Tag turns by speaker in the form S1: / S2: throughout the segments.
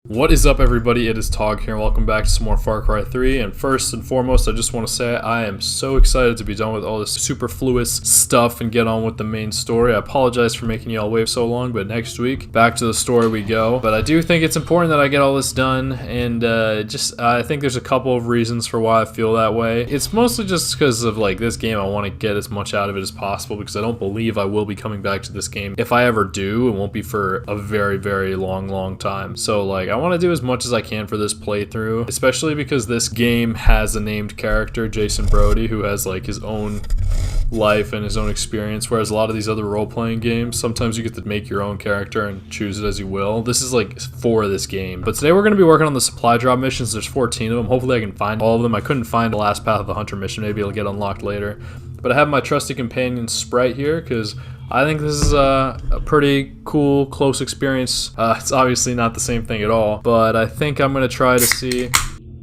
S1: What is up, everybody? It is Tog here, and welcome back to some more Far Cry 3. And first and foremost, I just want to say I am so excited to be done with all this superfluous stuff and get on with the main story. I apologize for making y'all wait so long, but next week, back to the story we go. But I do think it's important that I get all this done, and I think there's a couple of reasons for why I feel that way. It's mostly just because of like this game. I want to get as much out of it as possible because I don't believe I will be coming back to this game. If I ever do, it won't be for a very, very long time. So like, I want to do as much as I can for this playthrough, especially because this game has a named character, Jason Brody, who has like his own life and his own experience, whereas a lot of these other role-playing games, sometimes you get to make your own character and choose it as you will. This is like for this game. But today we're going to be working on the supply drop missions. There's 14 of them. Hopefully I can find all of them. I couldn't find the last Path of the Hunter mission. Maybe it'll get unlocked later. But I have my trusty companion Sprite here because I think this is a pretty cool, close experience. It's obviously not the same thing at all, but I think I'm going to try to see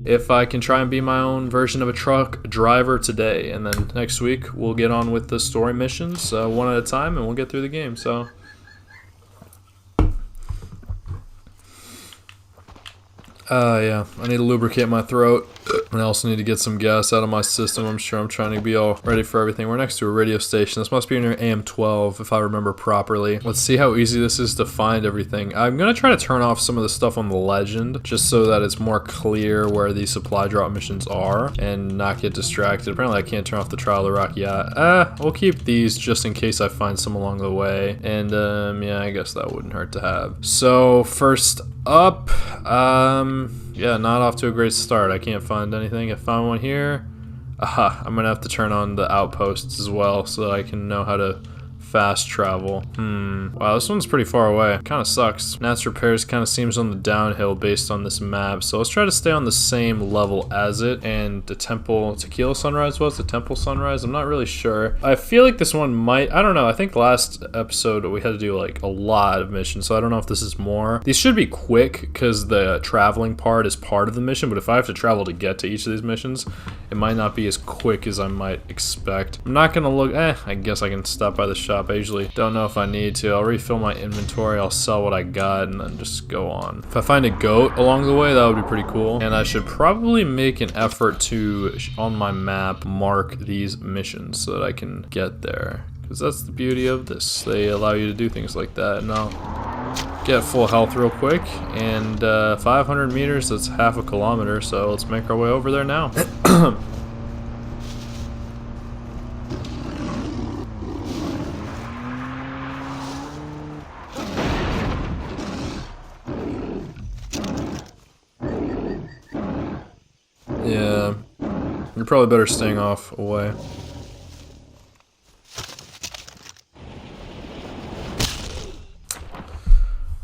S1: if I can try and be my own version of a truck driver today. And then next week, we'll get on with the story missions one at a time, and we'll get through the game. So, yeah, I need to lubricate my throat. And I also need to get some gas out of my system. I'm sure I'm trying to be all ready for everything. We're next to a radio station. This must be near AM12 if I remember properly. Let's see how easy this is to find everything. I'm going to try to turn off some of the stuff on the legend just so that it's more clear where these supply drop missions are and not get distracted. Apparently I can't turn off the Trial of the Rocky Yacht. We'll keep these just in case I find some along the way. And yeah, I guess that wouldn't hurt to have. So first up, yeah, not off to a great start. I can't find anything. I found one here. Aha, I'm gonna have to turn on the outposts as well so that I can know how to fast travel. Wow, this one's pretty far away. Kind of sucks. Nats Repairs kind of seems on the downhill based on this map, so let's try to stay on the same level as it. And the Temple Tequila Sunrise was the Temple Sunrise. I'm not really sure. I feel like this one might. I don't know. I think last episode we had to do like a lot of missions, so I don't know if this is more. These should be quick because the traveling part is part of the mission. But if I have to travel to get to each of these missions, it might not be as quick as I might expect. I'm not gonna look. I guess I can stop by the shop. I usually don't know if I need to. I'll refill my inventory, I'll sell what I got, and then just go on. If I find a goat along the way, that would be pretty cool. And I should probably make an effort to, on my map, mark these missions so that I can get there. Because that's the beauty of this. They allow you to do things like that. And I'll get full health real quick. And 500 meters, that's half a kilometer, so let's make our way over there now. Yeah, you're probably better staying off away.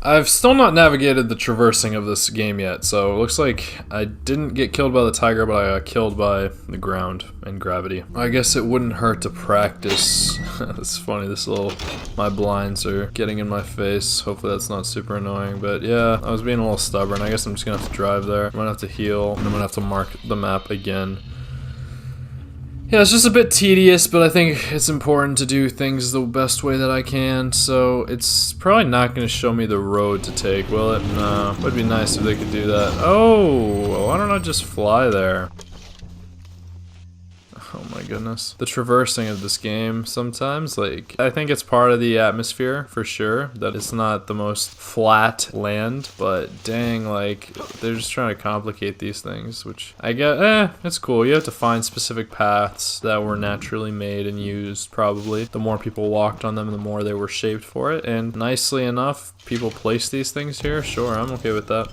S1: I've still not navigated the traversing of this game yet, so it looks like I didn't get killed by the tiger, but I got killed by the ground and gravity. I guess it wouldn't hurt to practice. It's funny, my blinds are getting in my face. Hopefully that's not super annoying, but yeah, I was being a little stubborn. I guess I'm just gonna have to drive there. I'm gonna have to heal, and I'm gonna have to mark the map again. Yeah, it's just a bit tedious, but I think it's important to do things the best way that I can, so it's probably not going to show me the road to take, will it? No. It would be nice if they could do that. Oh, why don't I just fly there? Oh my goodness. The traversing of this game sometimes, like, I think it's part of the atmosphere, for sure, that it's not the most flat land, but dang, like, they're just trying to complicate these things, which I get, it's cool. You have to find specific paths that were naturally made and used, probably. The more people walked on them, the more they were shaped for it, and nicely enough, people place these things here. Sure, I'm okay with that.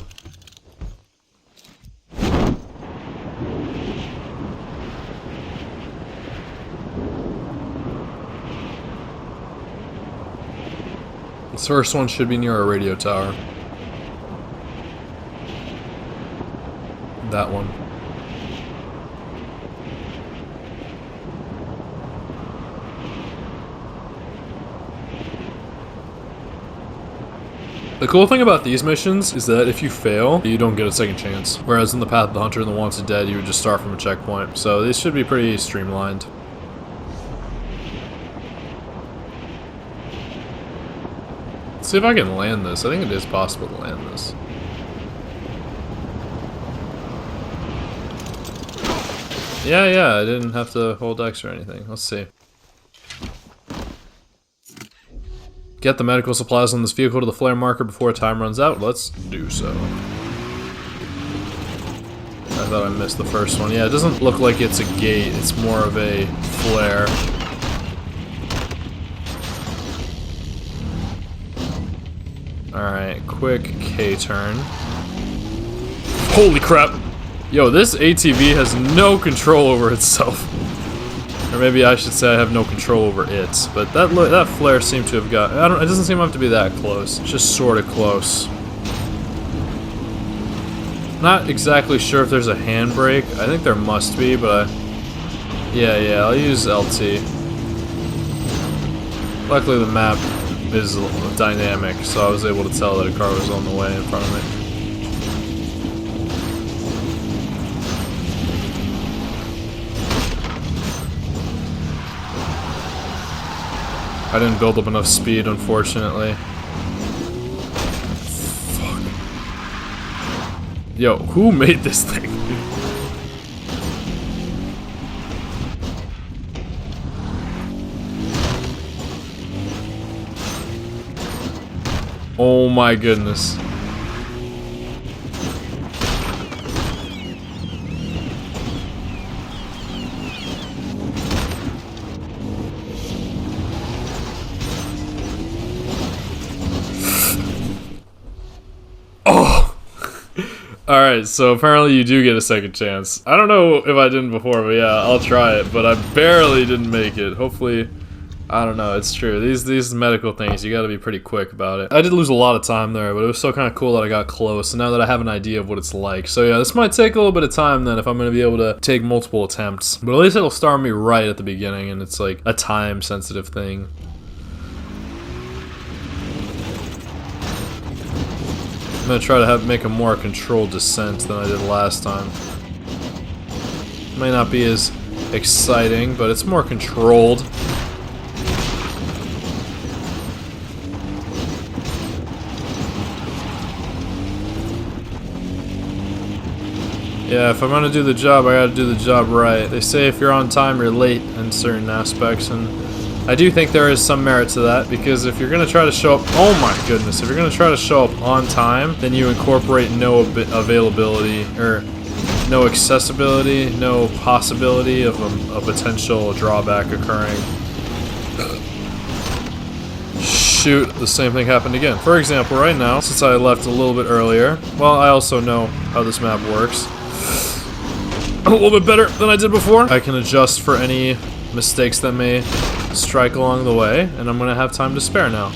S1: This first one should be near a radio tower. That one. The cool thing about these missions is that if you fail, you don't get a second chance. Whereas in the Path of the Hunter and the Wanted Dead, you would just start from a checkpoint. So these should be pretty streamlined. Let's see if I can land this. I think it is possible to land this. Yeah, I didn't have to hold X or anything. Let's see. Get the medical supplies on this vehicle to the flare marker before time runs out. Let's do so. I thought I missed the first one. Yeah, it doesn't look like it's a gate. It's more of a flare. Alright, quick K-turn. Holy crap! Yo, this ATV has no control over itself. Or maybe I should say I have no control over it. But that flare seemed to have got... it doesn't seem to have to be that close. It's just sort of close. Not exactly sure if there's a handbrake. I think there must be, but yeah, I'll use LT. Luckily the map is dynamic, so I was able to tell that a car was on the way in front of me. I didn't build up enough speed, unfortunately. Fuck. Yo, who made this thing? Oh my goodness. Oh! Alright, so apparently you do get a second chance. I don't know if I didn't before, but yeah, I'll try it. But I barely didn't make it. Hopefully... I don't know, it's true. These medical things, you gotta be pretty quick about it. I did lose a lot of time there, but it was still kind of cool that I got close, and now that I have an idea of what it's like. So yeah, this might take a little bit of time then if I'm gonna be able to take multiple attempts. But at least it'll start me right at the beginning, and it's like a time-sensitive thing. I'm gonna try to make a more controlled descent than I did last time. May not be as exciting, but it's more controlled. Yeah, if I'm gonna do the job, I gotta do the job right. They say if you're on time, you're late in certain aspects, and I do think there is some merit to that, because if you're gonna try to show up, oh my goodness, if you're gonna try to show up on time, then you incorporate no availability, or no accessibility, no possibility of a potential drawback occurring. Shoot, the same thing happened again. For example, right now, since I left a little bit earlier, well, I also know how this map works a little bit better than I did before. I can adjust for any mistakes that may strike along the way, and I'm gonna have time to spare now.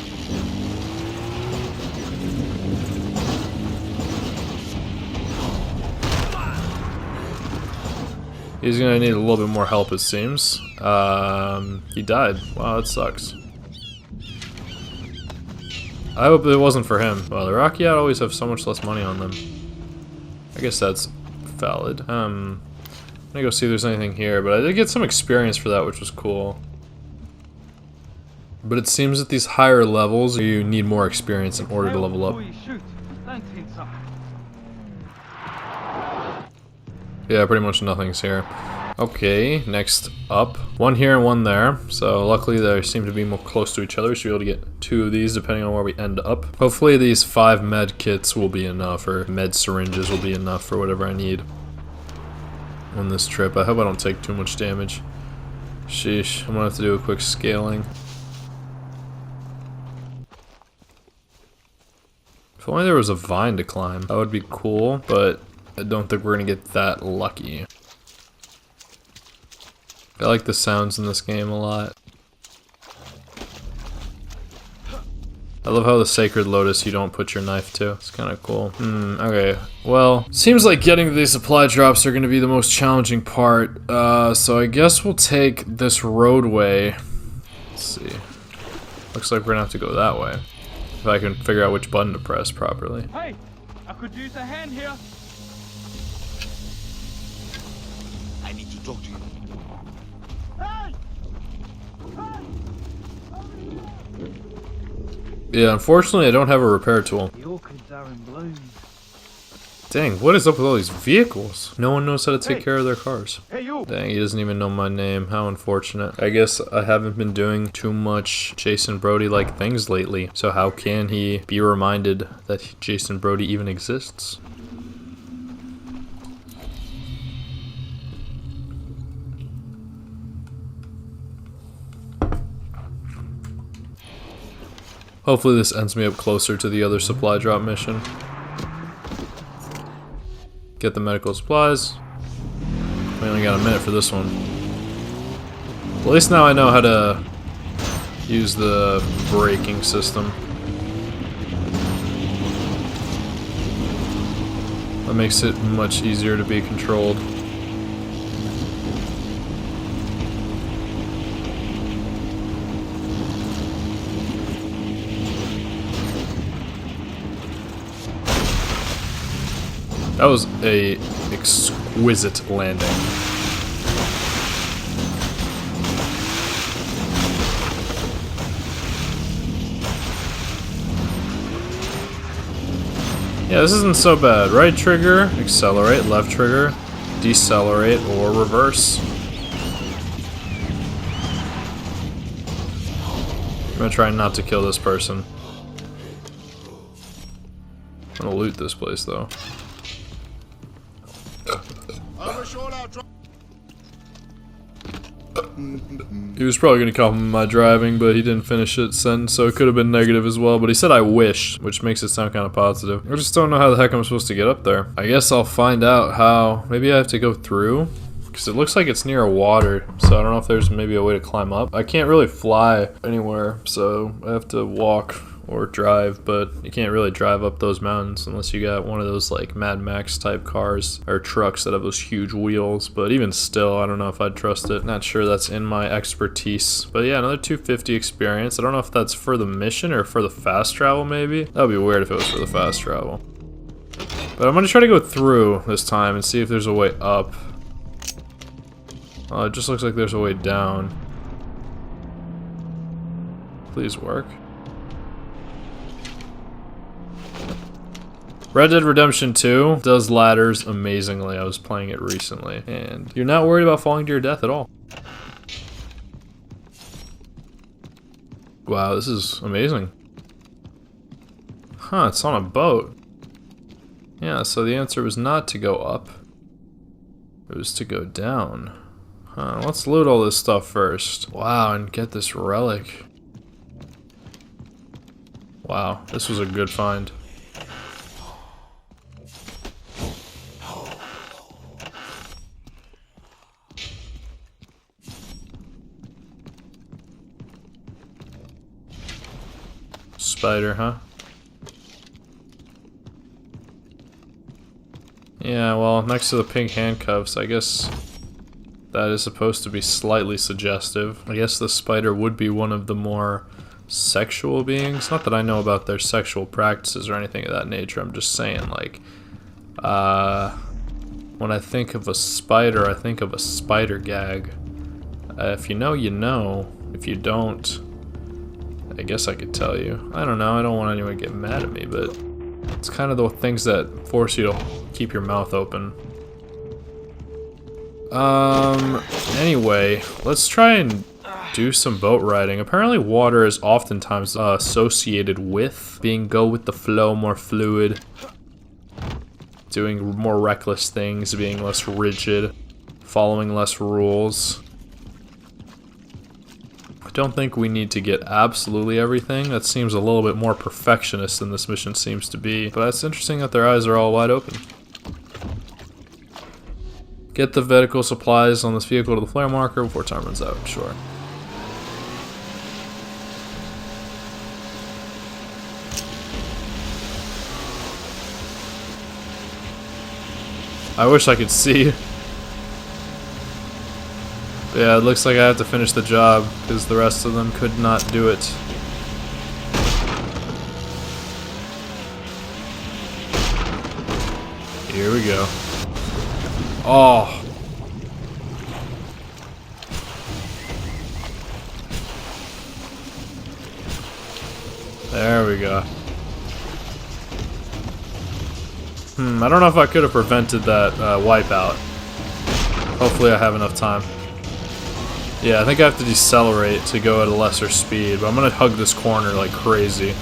S1: He's gonna need a little bit more help, it seems. He died. Wow, that sucks. I hope it wasn't for him. Well, the Rakyat always have so much less money on them. I guess that's valid. I'm gonna go see if there's anything here, but I did get some experience for that, which was cool. But it seems at these higher levels, you need more experience in order to level up. Yeah, pretty much nothing's here. Okay, next up. One here and one there. So luckily they seem to be more close to each other. We should be able to get 2 of these depending on where we end up. Hopefully these 5 med kits will be enough, or med syringes will be enough for whatever I need on this trip. I hope I don't take too much damage. Sheesh, I'm gonna have to do a quick scaling. If only there was a vine to climb, that would be cool, but I don't think we're gonna get that lucky. I like the sounds in this game a lot. I love how the Sacred Lotus you don't put your knife to. It's kind of cool. Okay. Well, seems like getting to these supply drops are going to be the most challenging part. So I guess we'll take this roadway. Let's see. Looks like we're going to have to go that way. If I can figure out which button to press properly.
S2: Hey! I could use a hand here!
S3: I need to talk to you.
S1: Yeah, unfortunately I don't have a repair tool.
S2: The orchids are in bloom.
S1: Dang, what is up with all these vehicles? No one knows how to take
S2: Hey.
S1: care of their cars.
S2: Hey, you!
S1: Dang, he doesn't even know my name. How unfortunate. I guess I haven't been doing too much Jason Brody-like things lately. So how can he be reminded that Jason Brody even exists? Hopefully this ends me up closer to the other supply drop mission. Get the medical supplies. We only got a minute for this one. At least now I know how to use the braking system. That makes it much easier to be controlled. That was a exquisite landing. Yeah, this isn't so bad. Right trigger, accelerate, left trigger, decelerate, or reverse. I'm gonna try not to kill this person. I'm gonna loot this place though. He was probably going to compliment my driving, but he didn't finish it sentence, so it could have been negative as well. But he said I wish, which makes it sound kind of positive. I just don't know how the heck I'm supposed to get up there. I guess I'll find out how. Maybe I have to go through, because it looks like it's near water, so I don't know if there's maybe a way to climb up. I can't really fly anywhere, so I have to walk or drive, but you can't really drive up those mountains unless you got one of those like Mad Max type cars or trucks that have those huge wheels. But even still, I don't know if I'd trust it. Not sure that's in my expertise. But yeah, another 250 experience. I don't know if that's for the mission or for the fast travel maybe. That would be weird if it was for the fast travel. But I'm gonna try to go through this time and see if there's a way up. It just looks like there's a way down. Please work. Red Dead Redemption 2 does ladders amazingly. I was playing it recently, and you're not worried about falling to your death at all. Wow, this is amazing. Huh, it's on a boat. Yeah, so the answer was not to go up. It was to go down. Huh, let's loot all this stuff first. Wow, and get this relic. Wow, this was a good find. Spider, huh? Yeah, well, next to the pink handcuffs, I guess that is supposed to be slightly suggestive. I guess the spider would be one of the more sexual beings. Not that I know about their sexual practices or anything of that nature. I'm just saying, like, when I think of a spider, I think of a spider gag. If you know, you know. If you don't, I guess I could tell you. I don't know, I don't want anyone to get mad at me, but it's kind of the things that force you to keep your mouth open. Anyway, let's try and do some boat riding. Apparently water is oftentimes associated with being go with the flow, more fluid, doing more reckless things, being less rigid, following less rules. I don't think we need to get absolutely everything. That seems a little bit more perfectionist than this mission seems to be. But it's interesting that their eyes are all wide open. Get the medical supplies on this vehicle to the flare marker before time runs out. Sure. I wish I could see. Yeah, it looks like I have to finish the job because the rest of them could not do it. Here we go. Oh. There we go. I don't know if I could have prevented that wipeout. Hopefully I have enough time. Yeah, I think I have to decelerate to go at a lesser speed, but I'm gonna hug this corner like crazy.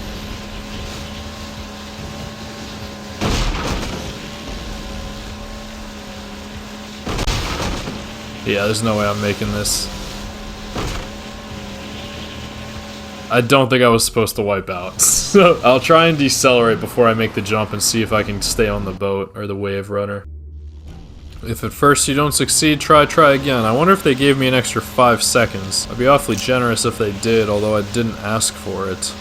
S1: Yeah, there's no way I'm making this. I don't think I was supposed to wipe out. So I'll try and decelerate before I make the jump and see if I can stay on the boat or the wave runner. If at first you don't succeed, try again. I wonder if they gave me an extra 5 seconds. I'd be awfully generous if they did, although I didn't ask for it.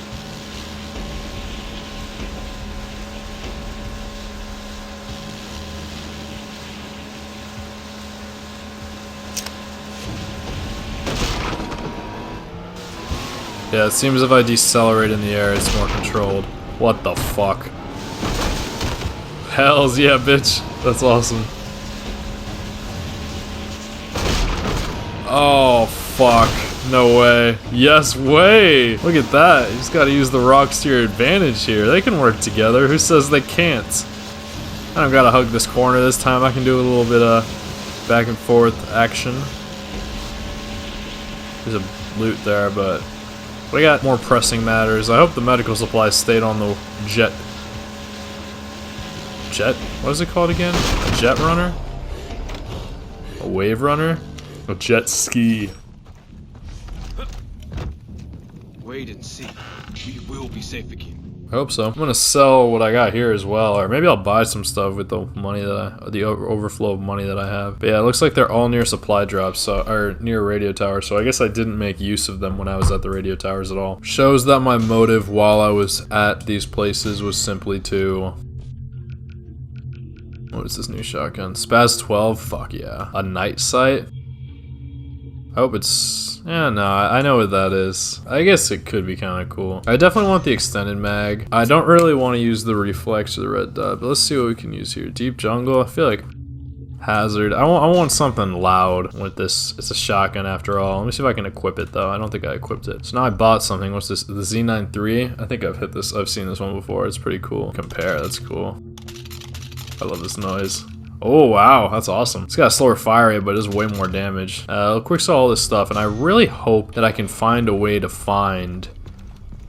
S1: Yeah, it seems if I decelerate in the air, it's more controlled. What the fuck? Hells yeah, bitch. That's awesome. Oh, fuck. No way. Yes way! Look at that. You just gotta use the rocks to your advantage here. They can work together. Who says they can't? I don't gotta hug this corner this time. I can do a little bit of back and forth action. There's a loot there, but we got more pressing matters. I hope the medical supplies stayed on the jet. Jet? What is it called again? A jet runner? A wave runner? A jet ski.
S3: Wait and see. We will be safe again.
S1: I hope so. I'm gonna sell what I got here as well, or maybe I'll buy some stuff with the money that the overflow of money that I have. But yeah, it looks like they're all near supply drops, so or near radio towers. So I guess I didn't make use of them when I was at the radio towers at all. Shows that my motive while I was at these places was simply to. What is this new shotgun? Spaz 12. Fuck yeah. A night sight. I hope it's. Yeah, no, I know what that is. I guess it could be kind of cool. I definitely want the extended mag. I don't really want to use the reflex or the red dot, but let's see what we can use here. Deep jungle. I feel like hazard. I want something loud with this. It's a shotgun after all. Let me see if I can equip it though. I don't think I equipped it. So now I bought something. What's this? The Z9 III. I think I've hit this. I've seen this one before. It's pretty cool. Compare. That's cool. I love this noise. Oh wow, that's awesome. It's got a slower fire rate, but it does way more damage. Quick saw all this stuff, and I really hope that I can find a way to find.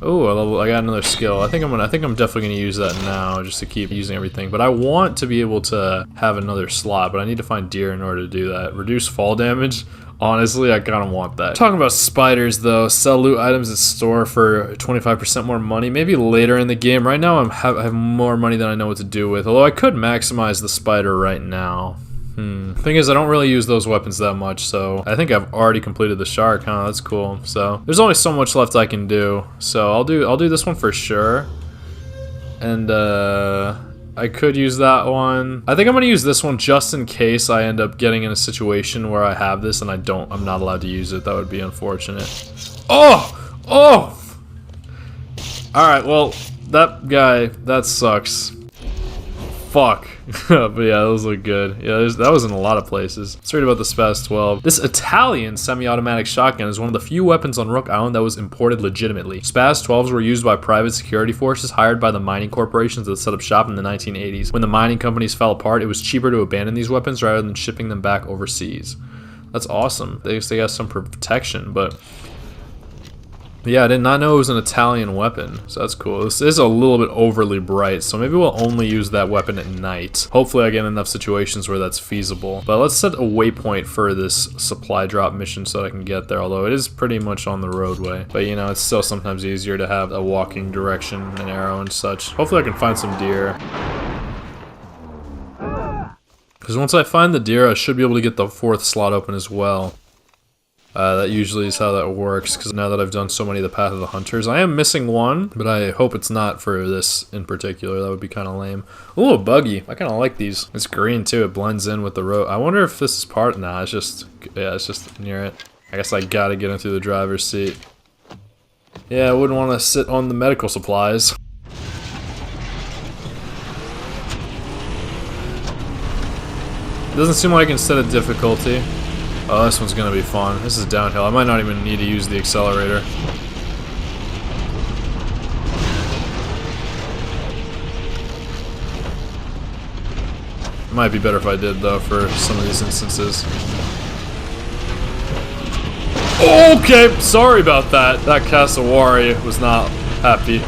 S1: Oh, I got another skill. I think I'm definitely gonna use that now, just to keep using everything. But I want to be able to have another slot, but I need to find deer in order to do that. Reduce fall damage. Honestly, I kind of want that. Talking about spiders though, sell loot items at store for 25% more money. Maybe later in the game. Right now I have more money than I know what to do with. Although I could maximize the spider right now. Thing is, I don't really use those weapons that much, so I think I've already completed the shark, huh? That's cool. So there's only so much left I can do. So I'll do this one for sure. And I could use that one. I think I'm gonna use this one just in case I end up getting in a situation where I have this and I'm not allowed to use it. That would be unfortunate. Oh! Oh! Alright, well, that sucks. Fuck. But yeah, those look good. Yeah, that was in a lot of places. Let's read about the Spaz 12. This Italian semi-automatic shotgun is one of the few weapons on Rook Island that was imported legitimately. Spaz 12s were used by private security forces hired by the mining corporations that set up shop in the 1980s. When the mining companies fell apart, it was cheaper to abandon these weapons rather than shipping them back overseas. That's awesome. They got some protection, but yeah, I did not know it was an Italian weapon, so that's cool. This is a little bit overly bright, so maybe we'll only use that weapon at night. Hopefully I get enough situations where that's feasible. But let's set a waypoint for this supply drop mission so I can get there, although it is pretty much on the roadway. But you know, it's still sometimes easier to have a walking direction, an arrow and such. Hopefully I can find some deer. Because once I find the deer, I should be able to get the 4th slot open as well. That usually is how that works, because now that I've done so many of the Path of the Hunters, I am missing one, but I hope it's not for this in particular. That would be kind of lame. Ooh, a buggy. I kind of like these. It's green too. It blends in with the road. I wonder if this is part. Nah, it's just near it. I guess I gotta get into the driver's seat. Yeah, I wouldn't want to sit on the medical supplies. It doesn't seem like instead of difficulty. Oh, this one's gonna be fun. This is downhill. I might not even need to use the accelerator. It might be better if I did, though, for some of these instances. Okay, sorry about that. That Cassowary was not happy.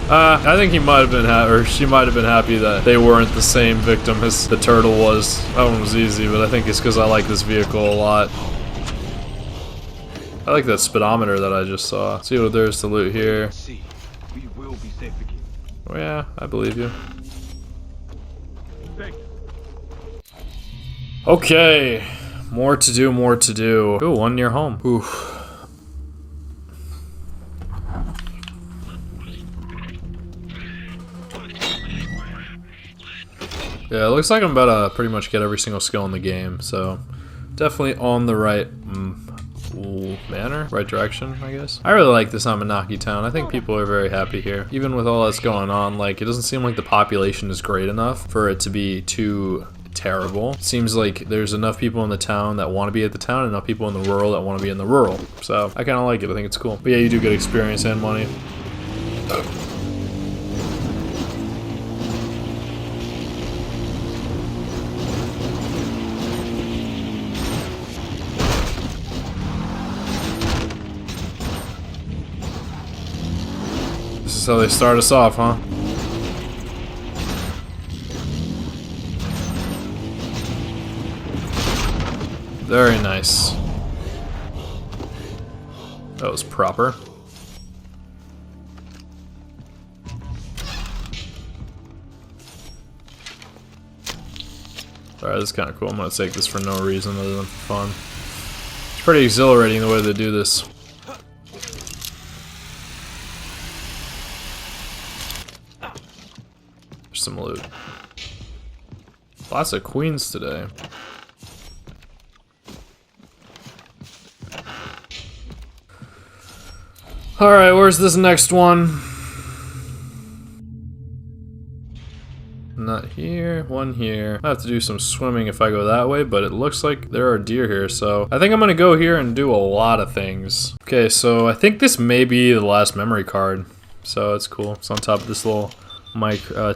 S1: I think he might have been or she might have been happy that they weren't the same victim as the turtle was. That one was easy, but I think it's because I like this vehicle a lot. I like that speedometer that I just saw. Let's see what there is to loot here.
S3: See, we will be safe again.
S1: Oh yeah, I believe you.
S2: Thanks.
S1: Okay, more to do, more to do. Ooh, one near home. Ooh. Yeah, it looks like I'm about to pretty much get every single skill in the game, so definitely on the right manner, right direction, I guess. I really like this Amanaki town. I think people are very happy here. Even with all that's going on, like, it doesn't seem like the population is great enough for it to be too terrible. It seems like there's enough people in the town that want to be at the town and enough people in the rural that want to be in the rural. So I kind of like it. I think it's cool. But yeah, you do get experience and money. This is how they start us off, huh? Very nice. That was proper. Alright, this is kind of cool. I'm going to take this for no reason other than for fun. It's pretty exhilarating the way they do this. There's some loot. Lots of queens today. Alright, where's this next one? Not here, one here. I have to do some swimming if I go that way, but it looks like there are deer here, so I think I'm gonna go here and do a lot of things. Okay, so I think this may be the last memory card, so it's cool. It's on top of this little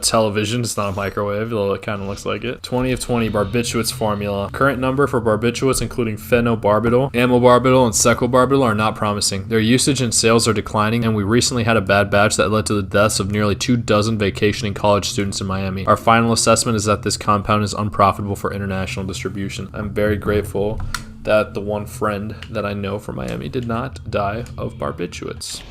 S1: television. It's not a microwave, although it kind of looks like it. 20 of 20 barbiturates formula. Current number for barbiturates, including phenobarbital, amobarbital, and secobarbital, are not promising. Their usage and sales are declining, and we recently had a bad batch that led to the deaths of nearly 24 vacationing college students in Miami. Our final assessment is that this compound is unprofitable for international distribution. I'm very grateful that the one friend that I know from Miami did not die of barbiturates.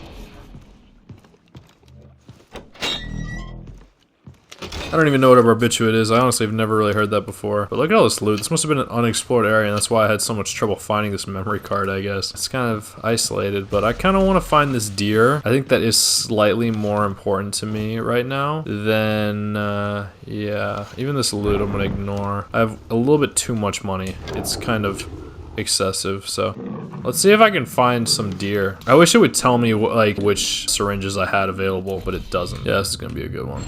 S1: I don't even know what a barbiturate is. I honestly have never really heard that before. But look at all this loot. This must have been an unexplored area, and that's why I had so much trouble finding this memory card, I guess. It's kind of isolated, but I kind of want to find this deer. I think that is slightly more important to me right now than, yeah. Even this loot I'm going to ignore. I have a little bit too much money. It's kind of excessive, so let's see if I can find some deer. I wish it would tell me like which syringes I had available, but it doesn't. Yeah, this is going to be a good one.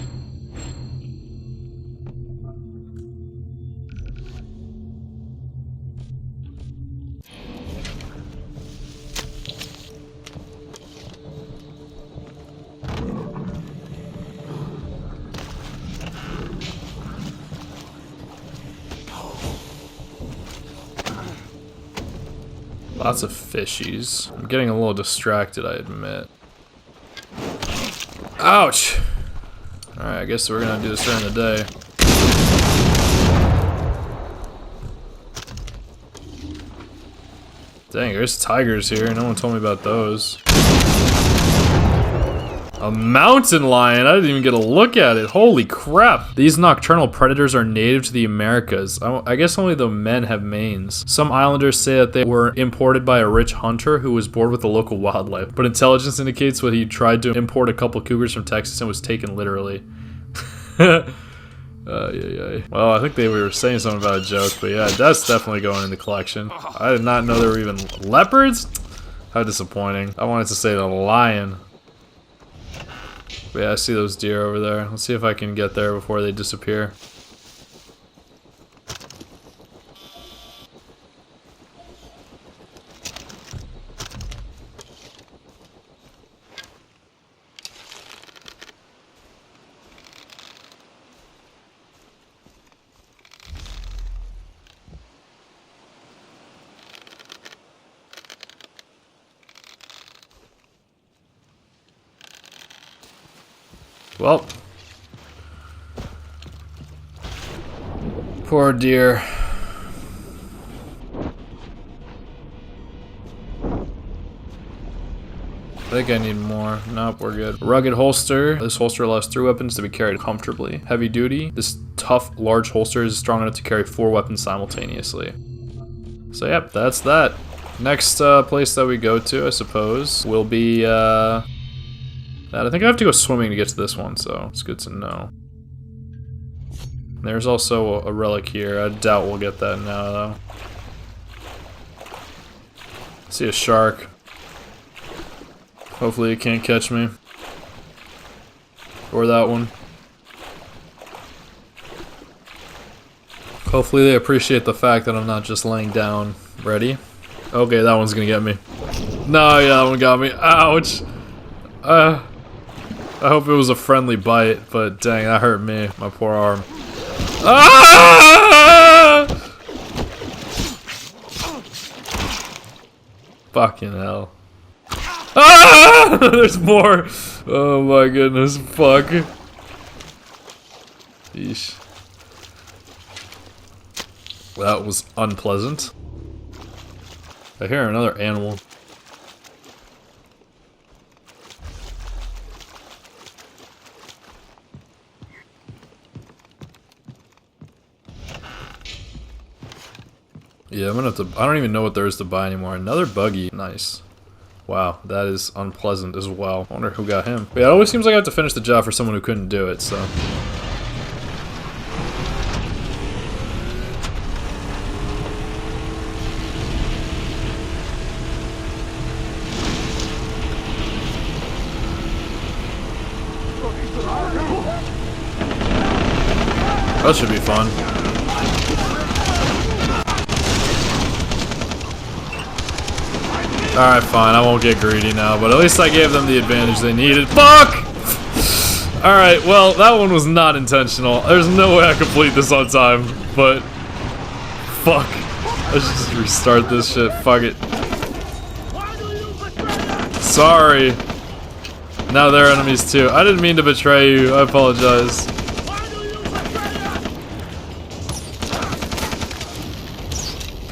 S1: Lots of fishies. I'm getting a little distracted, I admit. Ouch! Alright, I guess we're gonna do this during the day. Dang, there's tigers here. No one told me about those. A mountain lion? I didn't even get a look at it. Holy crap. These nocturnal predators are native to the Americas. I guess only the men have manes. Some islanders say that they were imported by a rich hunter who was bored with the local wildlife, but intelligence indicates that he tried to import a couple cougars from Texas and was taken literally. Well, I think they were saying something about a joke, but yeah, that's definitely going in the collection. I did not know there were even leopards? How disappointing. I wanted to say the lion. But yeah, I see those deer over there. Let's see if I can get there before they disappear. Well. Poor dear. I think I need more. Nope, we're good. Rugged holster. This holster allows 3 weapons to be carried comfortably. Heavy duty. This tough, large holster is strong enough to carry 4 weapons simultaneously. So yep, that's that. Next place that we go to, I suppose, will be that. I think I have to go swimming to get to this one, so it's good to know. There's also a relic here. I doubt we'll get that now, though. I see a shark. Hopefully it can't catch me. Or that one. Hopefully they appreciate the fact that I'm not just laying down. Ready? Okay, that one's gonna get me. No, yeah, that one got me. Ouch! I hope it was a friendly bite, but dang, that hurt me. My poor arm. Ah! Fucking hell. Ah! There's more! Oh my goodness, fuck. Yeesh. That was unpleasant. I hear another animal. Yeah, I'm gonna have to. I don't even know what there is to buy anymore. Another buggy. Nice. Wow, that is unpleasant as well. I wonder who got him. But yeah, it always seems like I have to finish the job for someone who couldn't do it, so. That should be fun. Alright, fine, I won't get greedy now, but at least I gave them the advantage they needed. Fuck! Alright, well, that one was not intentional. There's no way I complete this on time, but... Fuck. I should just restart this shit. Fuck it. Sorry. Now they're enemies too. I didn't mean to betray you. I apologize.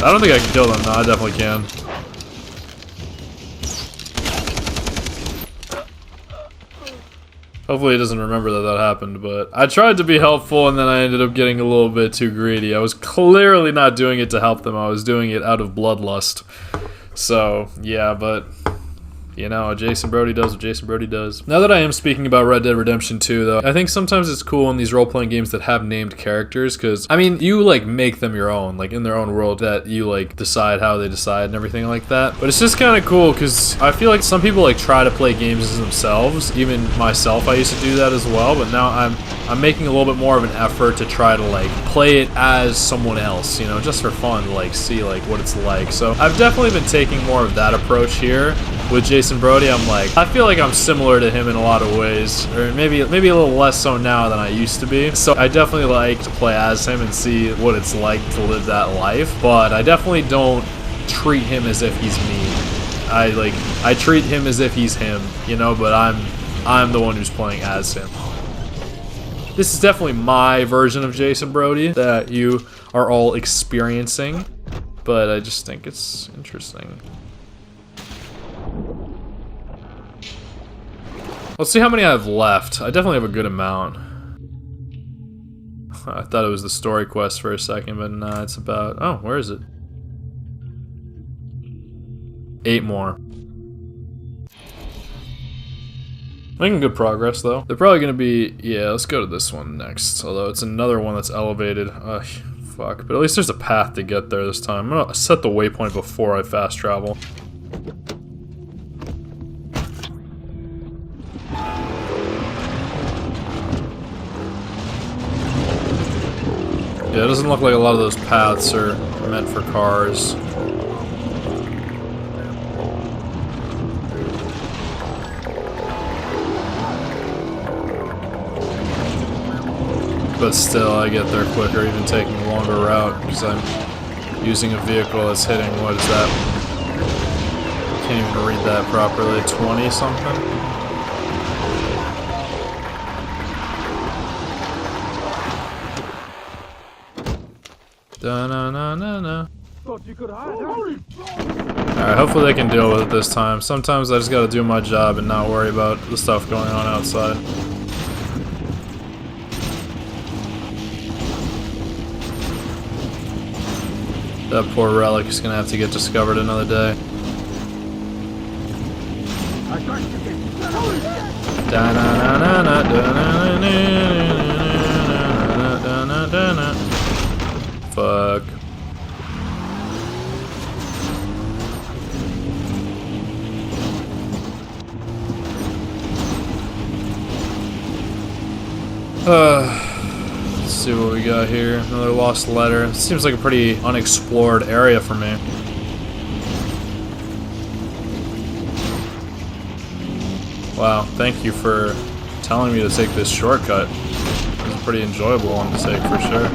S1: I don't think I can kill them. No, I definitely can. Hopefully he doesn't remember that that happened, but I tried to be helpful and then I ended up getting a little bit too greedy. I was clearly not doing it to help them, I was doing it out of bloodlust. So, yeah, but... You know, Jason Brody does what Jason Brody does. Now that I am speaking about Red Dead Redemption 2, though, I think sometimes it's cool in these role-playing games that have named characters, because, I mean, you, like, make them your own, like, in their own world, that you, like, decide how they decide and everything like that. But it's just kind of cool, because I feel like some people, like, try to play games as themselves. Even myself, I used to do that as well, but now I'm making a little bit more of an effort to try to, like, play it as someone else, you know, just for fun, to, like, see, like, what it's like. So I've definitely been taking more of that approach here. With Jason Brody, I'm like, I feel like I'm similar to him in a lot of ways, or maybe a little less so now than I used to be. So I definitely like to play as him and see what it's like to live that life, but I definitely don't treat him as if he's me. I treat him as if he's him, you know, but I'm the one who's playing as him. This is definitely my version of Jason Brody that you are all experiencing, but I just think it's interesting. Let's see how many I have left. I definitely have a good amount. I thought it was the story quest for a second, but nah, it's about... Oh, where is it? 8 more. Making good progress, though. They're probably gonna be... Yeah, let's go to this one next. Although it's another one that's elevated. Fuck. But at least there's a path to get there this time. I'm gonna set the waypoint before I fast travel. Yeah, it doesn't look like a lot of those paths are meant for cars. But still, I get there quicker, even taking a longer route, because I'm using a vehicle that's hitting, what is that? Can't even read that properly, 20 something? Da-na-na-na-na.
S2: Thought you could hide.
S1: Alright, hopefully they can deal with it this time. Sometimes I just gotta do my job and not worry about the stuff going on outside. That poor relic is gonna have to get discovered another day. Da-na-na-na-na, da-na-na-na-na-na-na-na-na-na-na. Fuck. Let's see what we got here. Another lost letter. Seems like a pretty unexplored area for me. Wow, thank you for telling me to take this shortcut. It was a pretty enjoyable one to take for sure.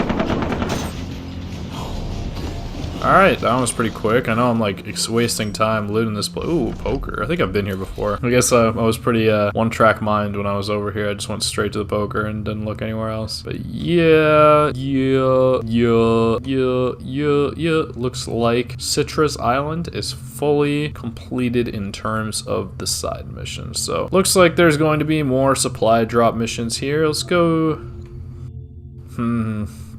S1: Alright, that one was pretty quick. I know I'm like wasting time looting this place. Ooh, poker. I think I've been here before. I guess I was pretty one-track mind when I was over here. I just went straight to the poker and didn't look anywhere else. But yeah. Looks like Citrus Island is fully completed in terms of the side missions. So looks like there's going to be more supply drop missions here. Let's go.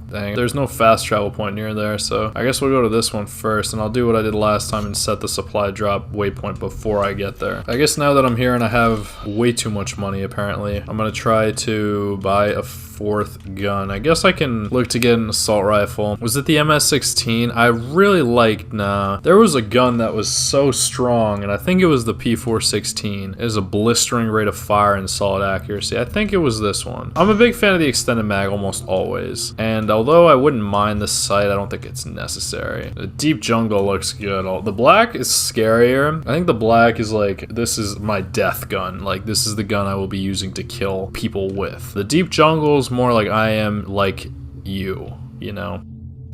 S1: Dang, there's no fast travel point near there, so I guess we'll go to this one first, and I'll do what I did last time and set the supply drop waypoint before I get there. I guess now that I'm here and I have way too much money, apparently, I'm gonna try to buy a fourth gun. I guess I can look to get an assault rifle. Was it the MS-16? I really liked, there was a gun that was so strong, and I think it was the P416. It is a blistering rate of fire and solid accuracy. I think it was this one. I'm a big fan of the extended mag almost always, and although I wouldn't mind the sight, I don't think it's necessary. The deep jungle looks good. The black is scarier. I think the black is like, this is my death gun. Like, this is the gun I will be using to kill people with. The deep jungle is more like I am like you know?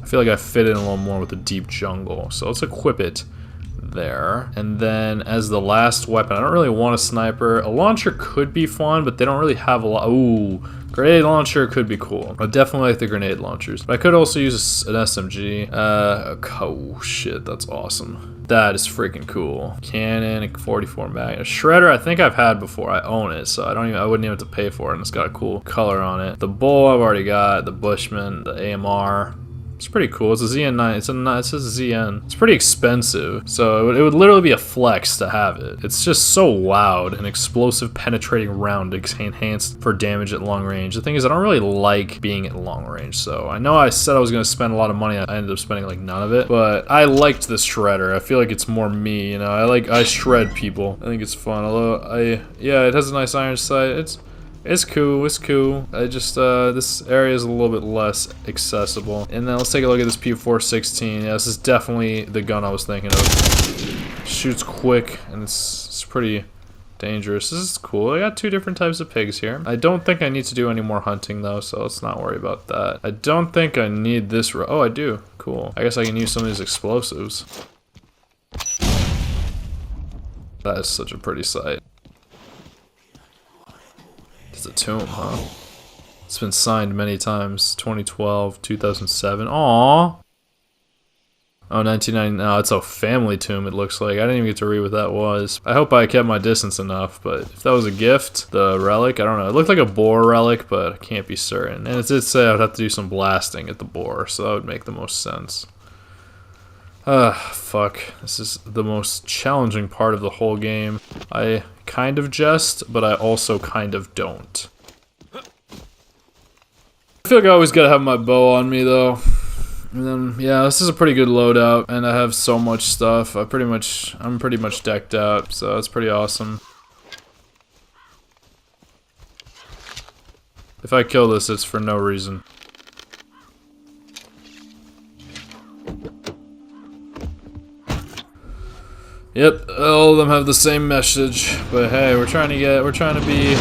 S1: I feel like I fit in a little more with the deep jungle. So let's equip it there. And then as the last weapon, I don't really want a sniper. A launcher could be fun, but they don't really have a lot. Ooh, grenade launcher could be cool. I definitely like the grenade launchers. But I could also use an SMG. Oh shit, that's awesome. That is freaking cool. Cannon, a 44 mag. A shredder I think I've had before. I own it, so I wouldn't even have to pay for it, and it's got a cool color on it. The bull I've already got, the Bushman, the AMR. It's pretty cool. It's a ZN9. It says ZN. It's pretty expensive, so it would literally be a flex to have it. It's just so loud. An explosive penetrating round enhanced for damage at long range. The thing is, I don't really like being at long range, so I know I said I was going to spend a lot of money. I ended up spending like none of it, but I liked the shredder. I feel like it's more me, you know. I shred people. I think it's fun. Although yeah, it has a nice iron sight. It's cool, it's cool. I just, this area is a little bit less accessible. And then let's take a look at this P416. Yeah, this is definitely the gun I was thinking of. Shoots quick, and it's pretty dangerous. This is cool. I got two different types of pigs here. I don't think I need to do any more hunting, though, so let's not worry about that. I don't think I need this. Oh, I do. Cool. I guess I can use some of these explosives. That is such a pretty sight. It's a tomb, huh? It's been signed many times. 2012, 2007. Aww. Oh, 1990. No, it's a family tomb, it looks like. I didn't even get to read what that was. I hope I kept my distance enough, but if that was a gift, the relic, I don't know. It looked like a boar relic, but I can't be certain. And it did say I would have to do some blasting at the boar, so that would make the most sense. Fuck. This is the most challenging part of the whole game. I kind of jest, but I also kind of don't. I feel like I always gotta have my bow on me, though. And then, yeah, this is a pretty good loadout, and I have so much stuff. I'm pretty much decked out, so it's pretty awesome. If I kill this, it's for no reason. Yep, all of them have the same message, but hey, we're trying to be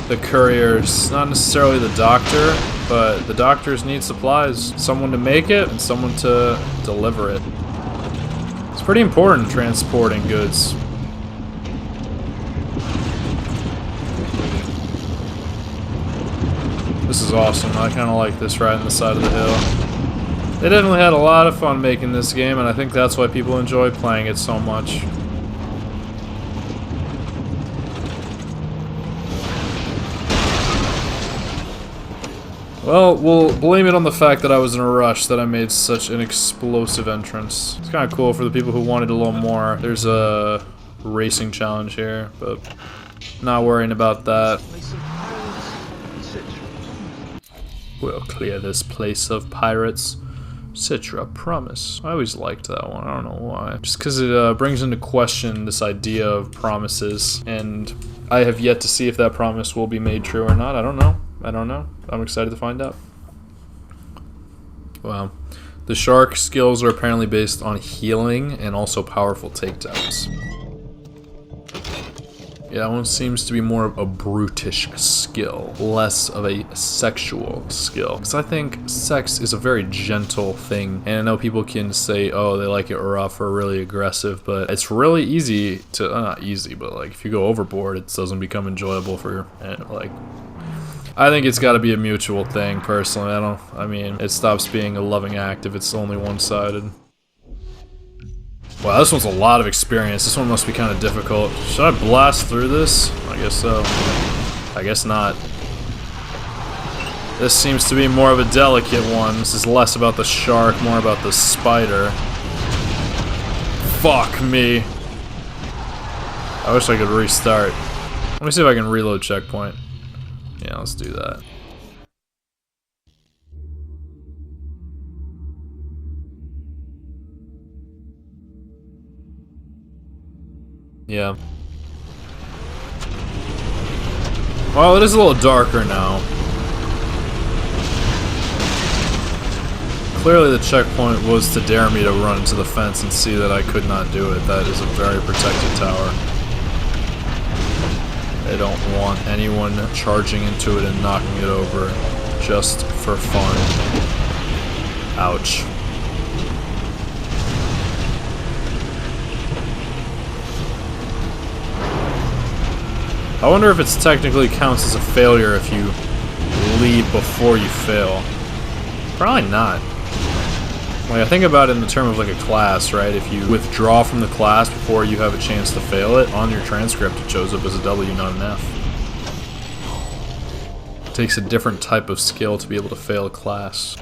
S1: the couriers, not necessarily the doctor, but the doctors need supplies, someone to make it and someone to deliver it. It's pretty important transporting goods. This is awesome. I kind of like this right on the side of the hill. They definitely had a lot of fun making this game, and I think that's why people enjoy playing it so much. Well, we'll blame it on the fact that I was in a rush that I made such an explosive entrance. It's kind of cool for the people who wanted a little more. There's a racing challenge here, but not worrying about that. We'll clear this place of pirates. Citra, promise. I always liked that one, I don't know why. Just because it brings into question this idea of promises, and I have yet to see if that promise will be made true or not. I don't know. I'm excited to find out. Wow. The shark skills are apparently based on healing and also powerful takedowns. Yeah, that one seems to be more of a brutish skill, less of a sexual skill. Because I think sex is a very gentle thing, and I know people can say, oh, they like it rough or really aggressive, but it's really easy to, not easy, but like if you go overboard, it doesn't become enjoyable for, like, I think it's got to be a mutual thing, personally. I mean, it stops being a loving act if it's only one-sided. Wow, this one's a lot of experience. This one must be kind of difficult. Should I blast through this? I guess so. I guess not. This seems to be more of a delicate one. This is less about the shark, more about the spider. Fuck me. I wish I could restart. Let me see if I can reload checkpoint. Yeah, let's do that. Yeah. Well, it is a little darker now. Clearly the checkpoint was to dare me to run into the fence and see that I could not do it. That is a very protected tower. They don't want anyone charging into it and knocking it over just for fun. Ouch. I wonder if it's technically counts as a failure if you leave before you fail. Probably not. Like, I think about it in the term of like a class, right? If you withdraw from the class before you have a chance to fail it, on your transcript it shows up as a W, not an F. It takes a different type of skill to be able to fail a class.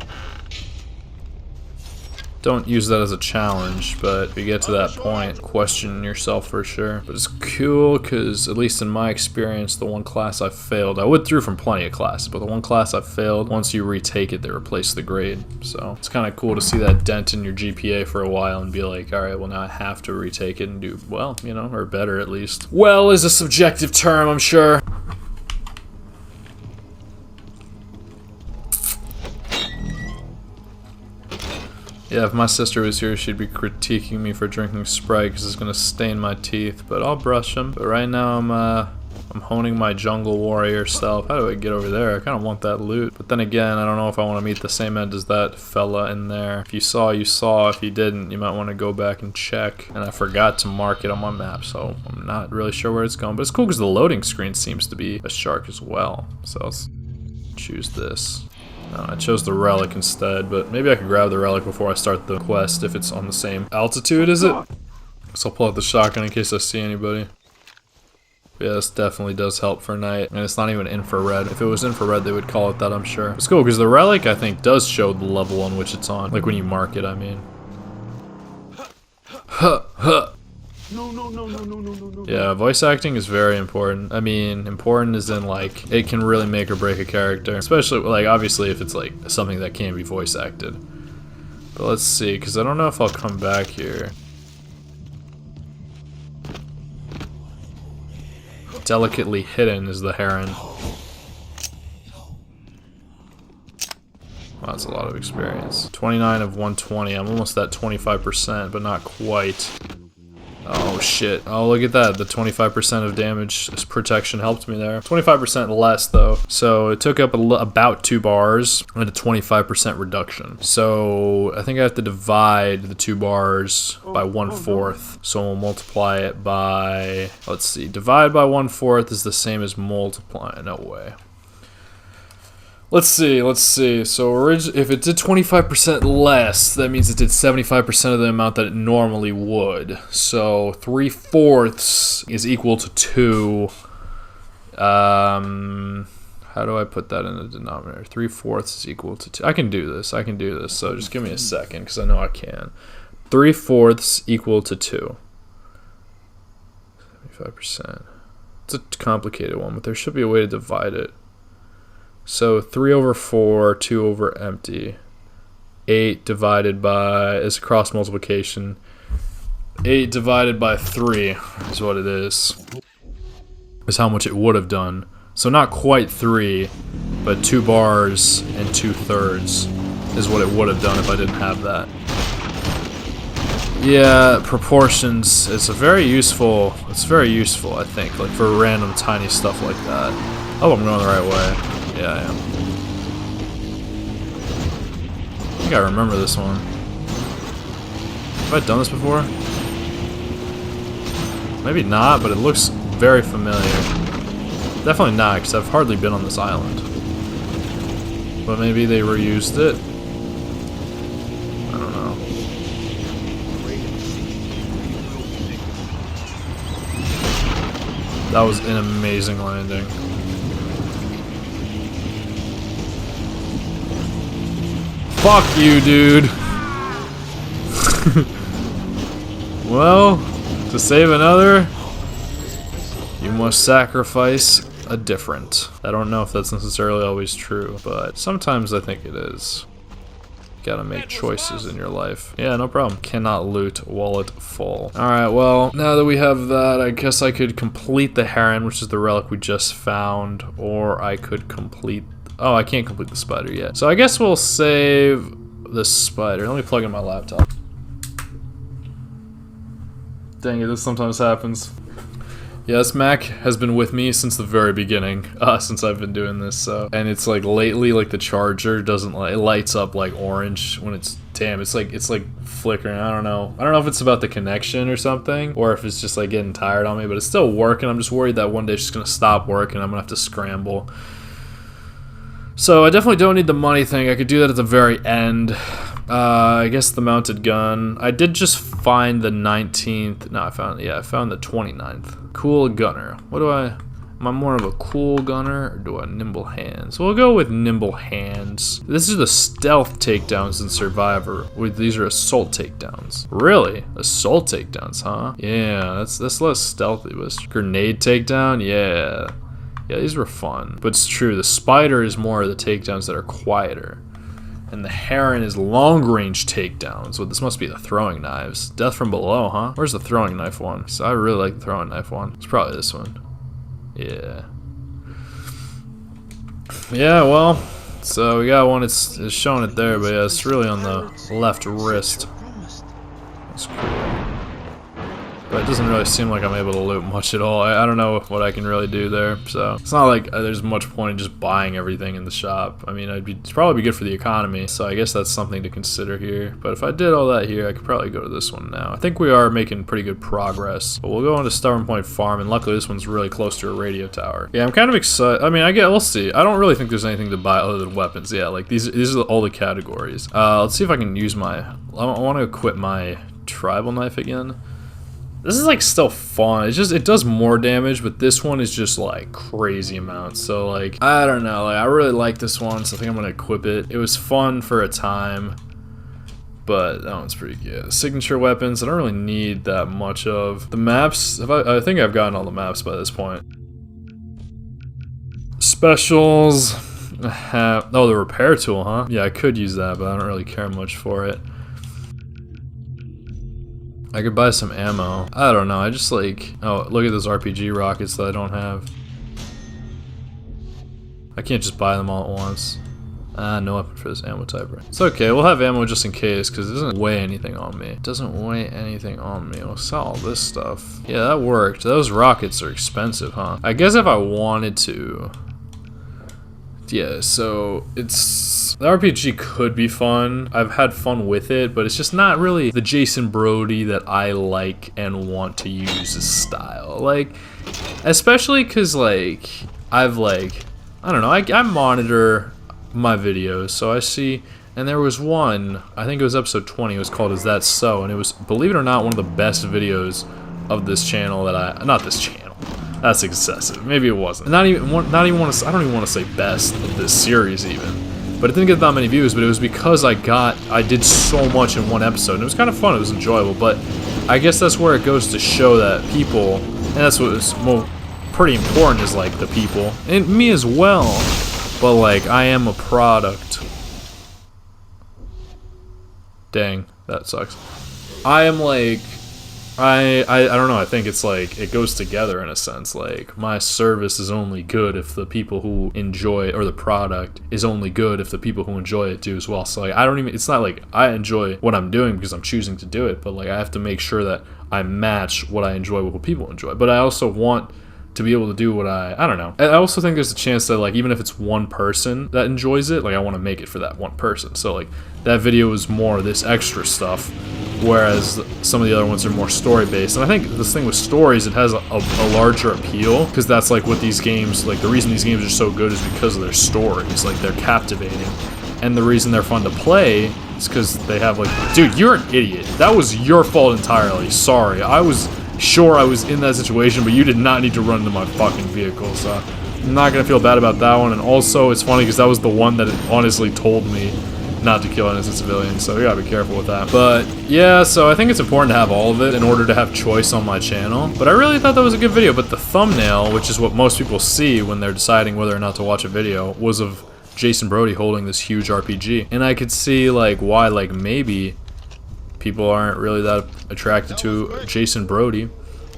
S1: Don't use that as a challenge, but if you get to that point, question yourself for sure. But it's cool because, at least in my experience, the one class I failed, I withdrew from plenty of classes, but the one class I failed, once you retake it, they replace the grade. So it's kind of cool to see that dent in your GPA for a while and be like, alright, well now I have to retake it and do well, you know, or better at least. Well is a subjective term, I'm sure. Yeah, if my sister was here, she'd be critiquing me for drinking Sprite because it's gonna stain my teeth, but I'll brush them. But right now I'm honing my jungle warrior self. How do I get over there? I kind of want that loot. But then again, I don't know if I want to meet the same end as that fella in there. If you saw, you saw. If you didn't, you might want to go back and check. And I forgot to mark it on my map, so I'm not really sure where it's going. But it's cool because the loading screen seems to be a shark as well. So let's choose this. No, I chose the relic instead, but maybe I could grab the relic before I start the quest if it's on the same altitude, is it? So I'll pull out the shotgun in case I see anybody. Yeah, this definitely does help for night, and it's not even infrared. If it was infrared, they would call it that, I'm sure. It's cool, because the relic, I think, does show the level on which it's on. Like when you mark it, I mean. Huh, huh. No. Yeah, voice acting is very important. I mean, important as in, like, it can really make or break a character. Especially, like, obviously if it's, like, something that can be voice acted. But let's see, because I don't know if I'll come back here. Delicately hidden is the heron. Wow, that's a lot of experience. 29 of 120. I'm almost at 25%, but not quite. Oh shit. Oh, look at that. The 25% of damage protection helped me there. 25% less though. So it took up about 2 bars and a 25% reduction. So I think I have to divide the 2 bars by 1/4. So we'll multiply it by, let's see, divide by 1/4 is the same as multiply. No way. Let's see. So if it did 25% less, that means it did 75% of the amount that it normally would. So 3/4 is equal to 2. How do I put that in the denominator? 3/4 is equal to 2. I can do this. So just give me a second, because I know I can. 3/4 equal to 2. 75%. It's a complicated one, but there should be a way to divide it. So 3/4, 2 over empty. 8 divided by, is a cross multiplication. 8 divided by 3 is what it is. Is how much it would have done. So not quite 3, but 2 bars and 2/3 is what it would have done if I didn't have that. Yeah, proportions, it's very useful, I think, like for random tiny stuff like that. Oh, I'm going the right way. Yeah, I am. I think I remember this one. Have I done this before? Maybe not, but it looks very familiar. Definitely not, because I've hardly been on this island. But maybe they reused it? I don't know. That was an amazing landing. Fuck you, dude. Well, to save another, you must sacrifice a different. I don't know if that's necessarily always true, but sometimes I think it is. You gotta make choices in your life. Yeah, no problem. Cannot loot, wallet full. Alright, well, now that we have that, I guess I could complete the heron, which is the relic we just found, or I could complete... Oh, I can't complete the spider yet. So I guess we'll save the spider. Let me plug in my laptop. Dang it, this sometimes happens. Yes, Mac has been with me since the very beginning, since I've been doing this, so. And it's like, lately, like, the charger doesn't, like, it lights up, like, orange when it's, damn, it's like flickering, I don't know. I don't know if it's about the connection or something, or if it's just, like, getting tired on me, but it's still working. I'm just worried that one day it's just gonna stop working, I'm gonna have to scramble. So I definitely don't need the money thing. I could do that at the very end. I guess the mounted gun. I did just find the 19th. No, I found the 29th. Cool gunner. Am I more of a cool gunner or do I nimble hands? We'll go with nimble hands. This is the stealth takedowns in Survivor. These are assault takedowns. Really? Assault takedowns, huh? Yeah, that's less stealthy. But grenade takedown? Yeah. Yeah, these were fun. But it's true, the spider is more of the takedowns that are quieter. And the heron is long-range takedowns. So this must be the throwing knives. Death from below, huh? Where's the throwing knife one? So I really like the throwing knife one. It's probably this one. Yeah. Yeah, well, so we got one. It's showing it there, but yeah, it's really on the left wrist. That's cool. But it doesn't really seem like I'm able to loot much at all. I don't know what I can really do there, so it's not like there's much point in just buying everything in the shop. I mean, it'd probably be good for the economy, so I guess that's something to consider here. But if I did all that here, I could probably go to this one now. I think we are making pretty good progress, but we'll go on to Stubborn Point Farm, and luckily this one's really close to a radio tower. Yeah, I'm kind of excited. I mean, we'll see. I don't really think there's anything to buy other than weapons. Yeah, like these are all the categories. Let's see if I can use I want to equip my tribal knife again. This is like still fun. It does more damage, but this one is just like crazy amounts. So like, I don't know, like I really like this one, so I think I'm gonna equip it. It was fun for a time, but that one's pretty good. Signature weapons, I don't really need that much of. The maps, I think I've gotten all the maps by this point. Specials, oh, the repair tool, huh? Yeah, I could use that, but I don't really care much for it. I could buy some ammo. I don't know, I just like... Oh, look at those RPG rockets that I don't have. I can't just buy them all at once. No weapon for this ammo type. It's okay, we'll have ammo just in case, because it doesn't weigh anything on me. It doesn't weigh anything on me. We'll sell all this stuff. Yeah, that worked. Those rockets are expensive, huh? I guess if I wanted to... Yeah, so it's... The RPG could be fun. I've had fun with it, but it's just not really the Jason Brody that I like and want to use as style. Like, especially because, like, I've, like... I don't know, I monitor my videos. So I see, and there was one, I think it was episode 20, it was called Is That So? And it was, believe it or not, one of the best videos of this channel that not this channel, that's excessive, maybe it wasn't. Not even want to, I don't even want to say best of this series even. But it didn't get that many views, but it was because I did so much in one episode, and it was kind of fun, it was enjoyable, but I guess that's where it goes to show that people, and that's what is pretty important, is like the people, and me as well, but like, I am a product. Dang, that sucks. I am like, I don't know, I think it's like, it goes together in a sense, like, my service is only good if the people who enjoy, or the product is only good if the people who enjoy it do as well. So like, it's not like I enjoy what I'm doing because I'm choosing to do it, but like, I have to make sure that I match what I enjoy with what people enjoy. But I also want to be able to do what I don't know. I also think there's a chance that like, even if it's one person that enjoys it, like I want to make it for that one person. So like, that video is more this extra stuff, whereas some of the other ones are more story based. And I think this thing with stories, it has a larger appeal, because that's like what these games, like the reason these games are so good is because of their stories, like they're captivating. And the reason they're fun to play is because they have like, dude, you're an idiot. That was your fault entirely. Sorry. I was sure I was in that situation, but you did not need to run into my fucking vehicle, so I'm not gonna feel bad about that one. And also, it's funny because that was the one that honestly told me not to kill innocent civilians, so we gotta be careful with that. But yeah, so I think it's important to have all of it in order to have choice on my channel. But I really thought that was a good video, but the thumbnail, which is what most people see when they're deciding whether or not to watch a video, was of Jason Brody holding this huge RPG. And I could see like why, like maybe people aren't really that attracted to Jason Brody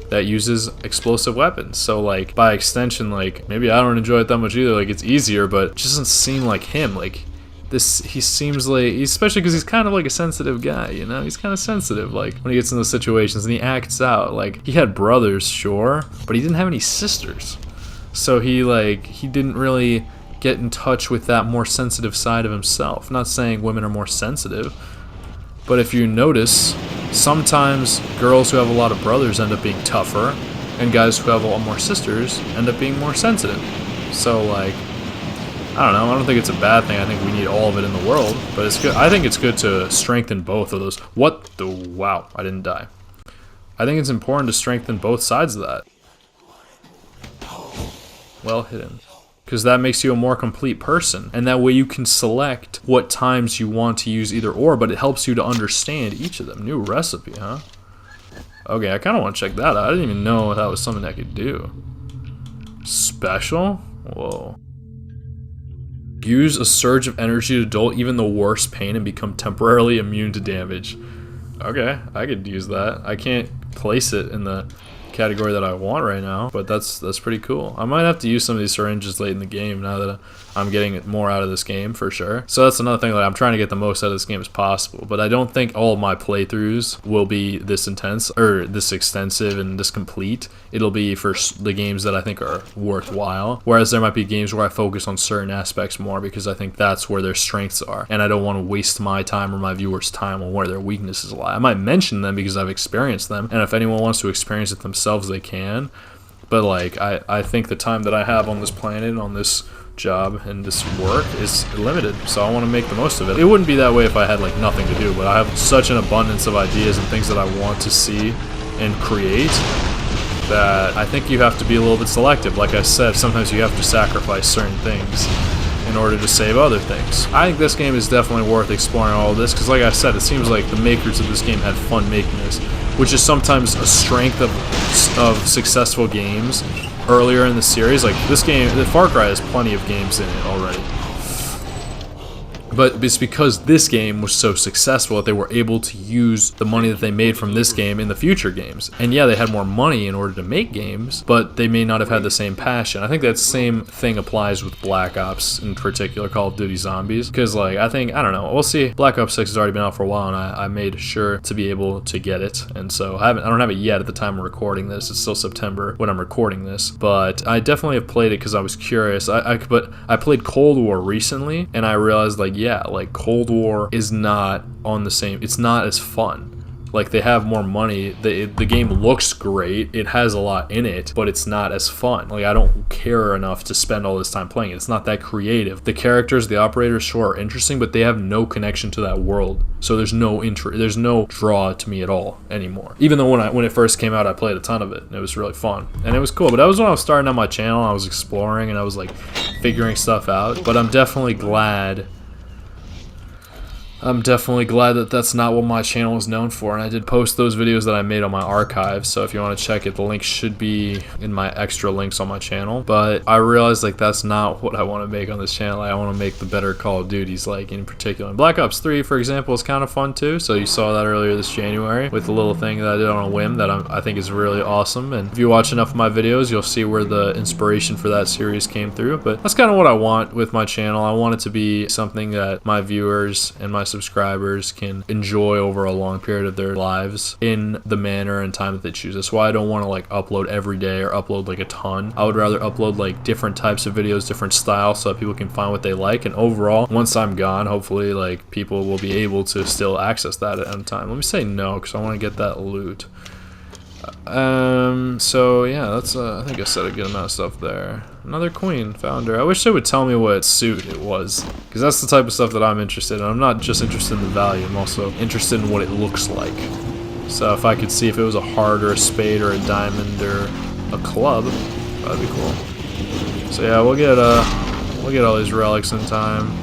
S1: that uses explosive weapons. So like, by extension, like maybe I don't enjoy it that much either. Like, it's easier, but it just doesn't seem like him. Like, he seems like, especially because he's kind of like a sensitive guy, you know? He's kind of sensitive, like, when he gets in those situations, and he acts out. Like, he had brothers, sure, but he didn't have any sisters. So he didn't really get in touch with that more sensitive side of himself. Not saying women are more sensitive, but if you notice, sometimes girls who have a lot of brothers end up being tougher, and guys who have a lot more sisters end up being more sensitive. So like, I don't know, I don't think it's a bad thing. I think we need all of it in the world, but it's good. I think it's good to strengthen both of those. What the, wow, I didn't die. I think it's important to strengthen both sides of that. Well hidden. Because that makes you a more complete person, and that way you can select what times you want to use either or, but it helps you to understand each of them. New recipe, huh? Okay, I kind of want to check that out. I didn't even know that was something I could do. Special? Whoa. Use a surge of energy to dull even the worst pain and become temporarily immune to damage. Okay, I could use that. I can't place it in the category that I want right now, but that's pretty cool. I might have to use some of these syringes late in the game now that I'm getting more out of this game for sure. So that's another thing, that I'm trying to get the most out of this game as possible, but I don't think all of my playthroughs will be this intense or this extensive and this complete. It'll be for the games that I think are worthwhile, whereas there might be games where I focus on certain aspects more because I think that's where their strengths are, and I don't want to waste my time or my viewers' time on where their weaknesses lie. I might mention them because I've experienced them, and if anyone wants to experience it themselves, they can. But like, I think the time that I have on this planet, on this job and this work is limited, so I want to make the most of it. It wouldn't be that way if I had like nothing to do, but I have such an abundance of ideas and things that I want to see and create that I think you have to be a little bit selective. Like I said, sometimes you have to sacrifice certain things in order to save other things. I think this game is definitely worth exploring all of this, because like I said, it seems like the makers of this game had fun making this, which is sometimes a strength of successful games earlier in the series. Like this game, the Far Cry has plenty of games in it already, but it's because this game was so successful that they were able to use the money that they made from this game in the future games. And yeah, they had more money in order to make games, but they may not have had the same passion. I think that same thing applies with Black Ops, in particular Call of Duty Zombies, because like, I don't know, we'll see. Black Ops 6 has already been out for a while, and I made sure to be able to get it, and so I don't have it yet at the time of recording this. It's still September when I'm recording this, but I definitely have played it because I was curious. But I played Cold War recently, and I realized like, yeah, like Cold War is not on the same, it's not as fun. Like, they have more money. The game looks great. It has a lot in it, but it's not as fun. Like, I don't care enough to spend all this time playing it. It's not that creative. The characters, the operators, sure, are interesting, but they have no connection to that world. So there's no draw to me at all anymore. Even though when it first came out, I played a ton of it, and it was really fun. And it was cool. But that was when I was starting on my channel. I was exploring, and I was, like, figuring stuff out. But I'm definitely glad that that's not what my channel is known for, and I did post those videos that I made on my archive, so if you want to check it, the link should be in my extra links on my channel. But I realized, like, that's not what I want to make on this channel. I want to make the better Call of Duties, like, in particular. And Black Ops 3, for example, is kind of fun too, so you saw that earlier this January with the little thing that I did on a whim that I think is really awesome. And if you watch enough of my videos, you'll see where the inspiration for that series came through. But that's kind of what I want with my channel. I want it to be something that my viewers and my subscribers can enjoy over a long period of their lives in the manner and time that they choose. That's why I don't want to, like, upload every day or upload, like, a ton. I would rather upload, like, different types of videos, different styles, so that people can find what they like. And overall, once I'm gone, hopefully, like, people will be able to still access that at any time. Let me say no, because I want to get that loot. So yeah, that's I think I said a good amount of stuff there. Another queen, found her. I wish they would tell me what suit it was, because that's the type of stuff that I'm interested in. I'm not just interested in the value, I'm also interested in what it looks like. So if I could see if it was a heart or a spade or a diamond or a club, that'd be cool. So yeah, we'll get all these relics in time.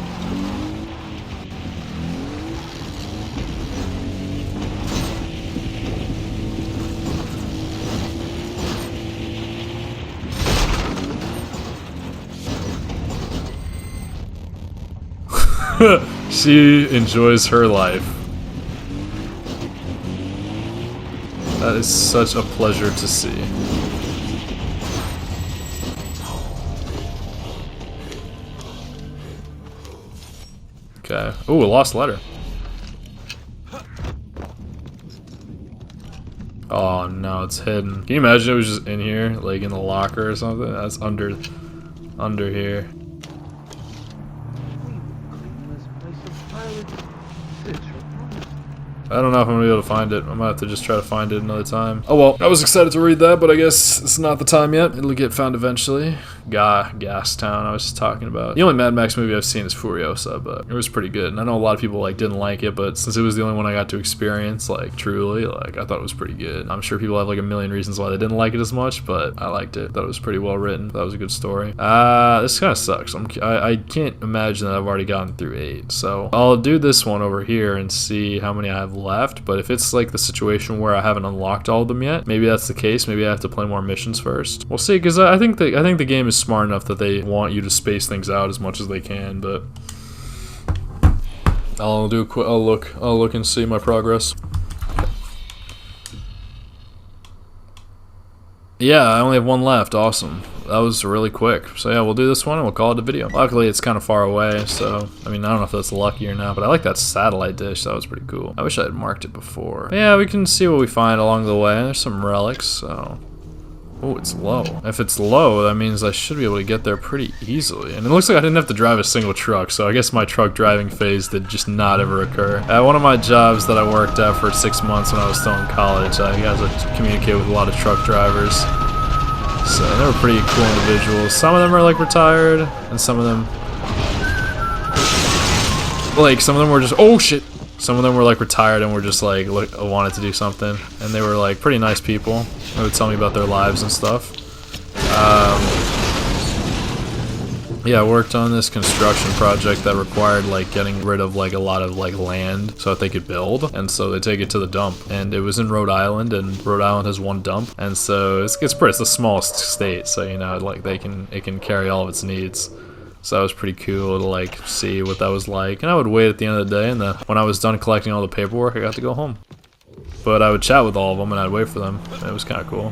S1: She enjoys her life. That is such a pleasure to see. Okay. Ooh, a lost letter. Oh no, it's hidden. Can you imagine it was just in here, like in the locker or something? That's under here. I don't know if I'm gonna be able to find it. I might have to just try to find it another time. Oh well, I was excited to read that, but I guess it's not the time yet. It'll get found eventually. Gastown, I was just talking about. The only Mad Max movie I've seen is Furiosa, but it was pretty good. And I know a lot of people, like, didn't like it, but since it was the only one I got to experience, like, truly, like, I thought it was pretty good. I'm sure people have, like, a million reasons why they didn't like it as much, but I liked it. Thought it was pretty well written. That was a good story. This kind of sucks. I can't imagine that I've already gotten through 8, so I'll do this one over here and see how many I have left. But if it's like the situation where I haven't unlocked all of them yet, maybe that's the case. Maybe I have to play more missions first. We'll see, because I think the game is smart enough that they want you to space things out as much as they can. But I'll do a quick. I'll look and see my progress. Yeah, I only have one left. Awesome. That was really quick. So yeah, we'll do this one and we'll call it a video. Luckily, it's kind of far away, so I mean, I don't know if that's lucky or not, but I like that satellite dish. That was pretty cool. I wish I had marked it before. But yeah, we can see what we find along the way. There's some relics, so... Oh, it's low. If it's low, that means I should be able to get there pretty easily. And it looks like I didn't have to drive a single truck, so I guess my truck driving phase did just not ever occur. At one of my jobs that I worked at for 6 months when I was still in college, I got to communicate with a lot of truck drivers. So they were pretty cool individuals. Some of them are, like, retired, and some of them... Like, some of them were just... Oh, shit! Some of them were, like, retired and were just, like, wanted to do something. And they were, like, pretty nice people. They would tell me about their lives and stuff. Yeah, I worked on this construction project that required, like, getting rid of, like, a lot of, like, land so that they could build. And so they take it to the dump. And it was in Rhode Island, and Rhode Island has one dump. And so it's the smallest state, so, you know, like, it can carry all of its needs. So that was pretty cool to, like, see what that was like. And I would wait at the end of the day, and when I was done collecting all the paperwork, I got to go home. But I would chat with all of them, and I'd wait for them. And it was kind of cool.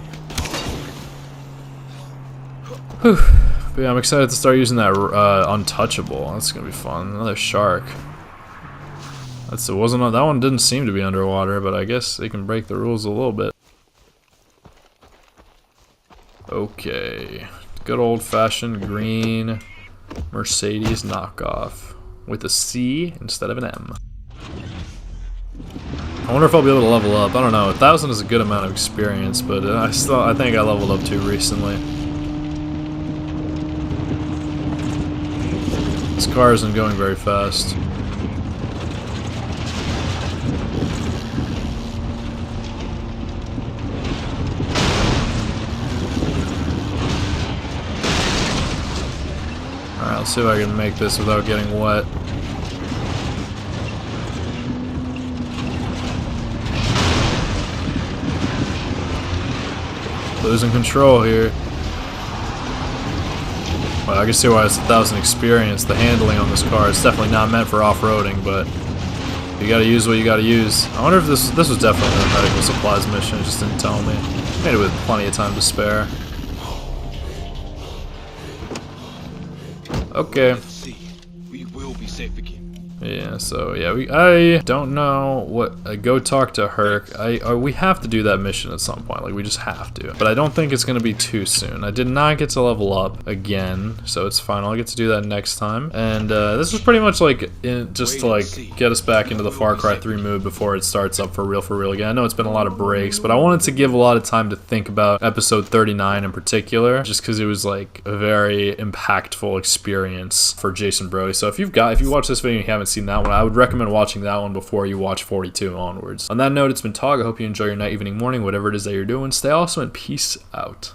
S1: Whew. But yeah, I'm excited to start using that untouchable. That's gonna be fun. Another shark. That one didn't seem to be underwater, but I guess they can break the rules a little bit. Okay, good old-fashioned green Mercedes knockoff with a C instead of an M. I wonder if I'll be able to level up. I don't know. 1,000 is a good amount of experience, but I think I leveled up too recently. This car isn't going very fast. Alright, let's see if I can make this without getting wet. Losing control here. Well, I can see why it's 1,000 experience. The handling on this car is definitely not meant for off-roading, but you gotta use what you gotta use. I wonder if this was definitely a medical supplies mission. It just didn't tell me. Made it with plenty of time to spare. Okay.
S3: Let's see. We will be safe again.
S1: Yeah, so yeah, I don't know what. Go talk to Herc. We have to do that mission at some point. Like, we just have to. But I don't think it's gonna be too soon. I did not get to level up again, so it's fine. I'll get to do that next time. And this was pretty much like just to like get us back into the Far Cry 3 mood before it starts up for real again. I know it's been a lot of breaks, but I wanted to give a lot of time to think about episode 39 in particular, just because it was like a very impactful experience for Jason Brody. So if you watch this video and you haven't seen that one, I would recommend watching that one before you watch 42 onwards. On that note, it's been Tog. I hope you enjoy your night, evening, morning, whatever it is that you're doing. Stay awesome and peace out.